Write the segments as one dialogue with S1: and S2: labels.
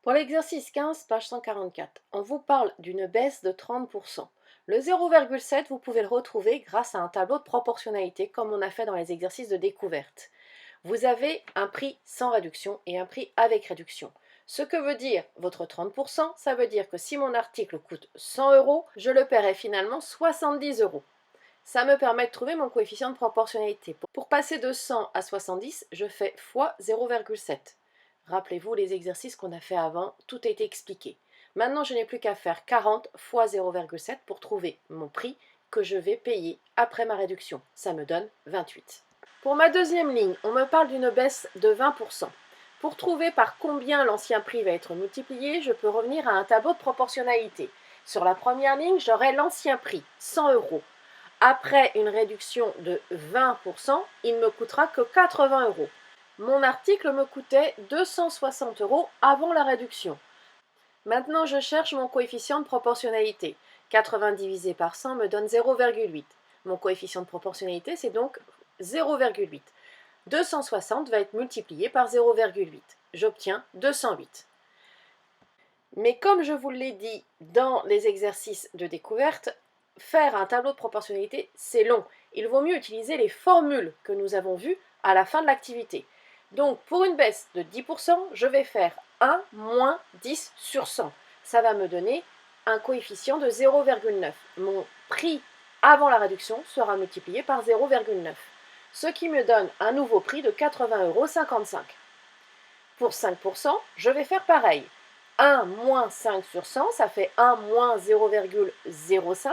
S1: Pour l'exercice 15, page 144, on vous parle d'une baisse de 30%. Le 0,7, vous pouvez le retrouver grâce à un tableau de proportionnalité comme on a fait dans les exercices de découverte. Vous avez un prix sans réduction et un prix avec réduction. Ce que veut dire votre 30%, ça veut dire que si mon article coûte 100 euros, je le paierai finalement 70 euros. Ça me permet de trouver mon coefficient de proportionnalité. Pour passer de 100 à 70, je fais fois 0,7. Rappelez-vous les exercices qu'on a fait avant, tout a été expliqué. Maintenant, je n'ai plus qu'à faire 40 fois 0,7 pour trouver mon prix que je vais payer après ma réduction. Ça me donne 28. Pour ma deuxième ligne, on me parle d'une baisse de 20%. Pour trouver par combien l'ancien prix va être multiplié, je peux revenir à un tableau de proportionnalité. Sur la première ligne, j'aurai l'ancien prix, 100 euros. Après une réduction de 20%, il ne me coûtera que 80 euros. Mon article me coûtait 260 euros avant la réduction. Maintenant, je cherche mon coefficient de proportionnalité. 80 divisé par 100 me donne 0,8. Mon coefficient de proportionnalité, c'est donc 0,8. 260 va être multiplié par 0,8. J'obtiens 208. Mais comme je vous l'ai dit dans les exercices de découverte, faire un tableau de proportionnalité, c'est long. Il vaut mieux utiliser les formules que nous avons vues à la fin de l'activité. Donc, pour une baisse de 10%, je vais faire 1 moins 10 sur 100. Ça va me donner un coefficient de 0,9. Mon prix avant la réduction sera multiplié par 0,9, ce qui me donne un nouveau prix de 80,55 euros. Pour 5%, je vais faire pareil. 1 moins 5 sur 100, ça fait 1 moins 0,05.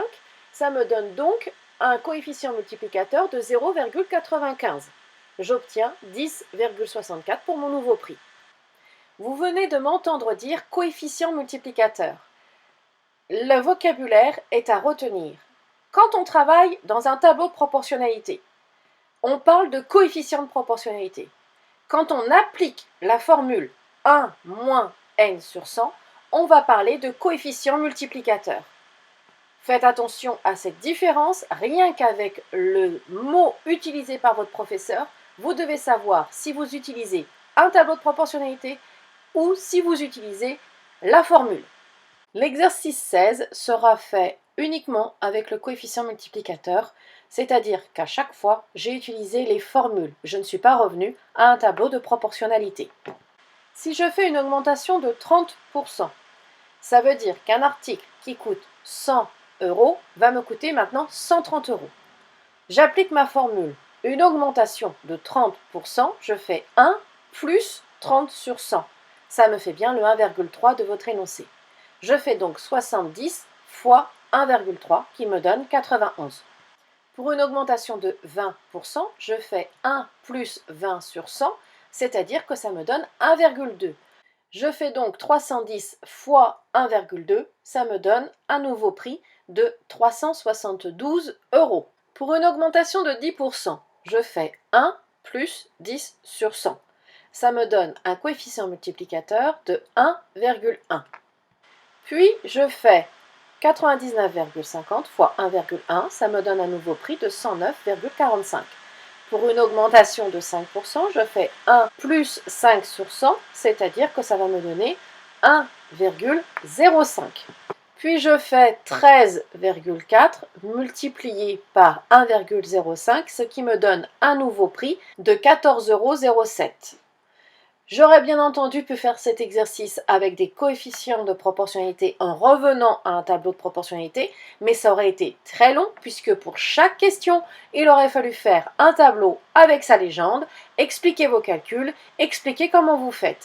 S1: Ça me donne donc un coefficient multiplicateur de 0,95. J'obtiens 10,64 pour mon nouveau prix. Vous venez de m'entendre dire coefficient multiplicateur. Le vocabulaire est à retenir. Quand on travaille dans un tableau de proportionnalité, on parle de coefficient de proportionnalité. Quand on applique la formule 1 moins n sur 100, on va parler de coefficient multiplicateur. Faites attention à cette différence, rien qu'avec le mot utilisé par votre professeur, vous devez savoir si vous utilisez un tableau de proportionnalité ou si vous utilisez la formule. L'exercice 16 sera fait uniquement avec le coefficient multiplicateur, c'est-à-dire qu'à chaque fois, j'ai utilisé les formules. Je ne suis pas revenu à un tableau de proportionnalité. Si je fais une augmentation de 30%, ça veut dire qu'un article qui coûte 100 euros va me coûter maintenant 130 euros. J'applique ma formule. Une augmentation de 30%, je fais 1 plus 30 sur 100. Ça me fait bien le 1,3 de votre énoncé. Je fais donc 70 fois 1,3 qui me donne 91. Pour une augmentation de 20%, je fais 1 plus 20 sur 100, c'est-à-dire que ça me donne 1,2. Je fais donc 310 fois 1,2, ça me donne un nouveau prix de 372 euros. Pour une augmentation de 10%, je fais 1 plus 10 sur 100. Ça me donne un coefficient multiplicateur de 1,1. Puis je fais 99,50 fois 1,1, ça me donne un nouveau prix de 109,45. Pour une augmentation de 5%, je fais 1 plus 5 sur 100, c'est-à-dire que ça va me donner 1,05. Puis je fais 13,4 multiplié par 1,05, ce qui me donne un nouveau prix de 14,07 euros. J'aurais bien entendu pu faire cet exercice avec des coefficients de proportionnalité en revenant à un tableau de proportionnalité, mais ça aurait été très long puisque pour chaque question, il aurait fallu faire un tableau avec sa légende, expliquer vos calculs, expliquer comment vous faites.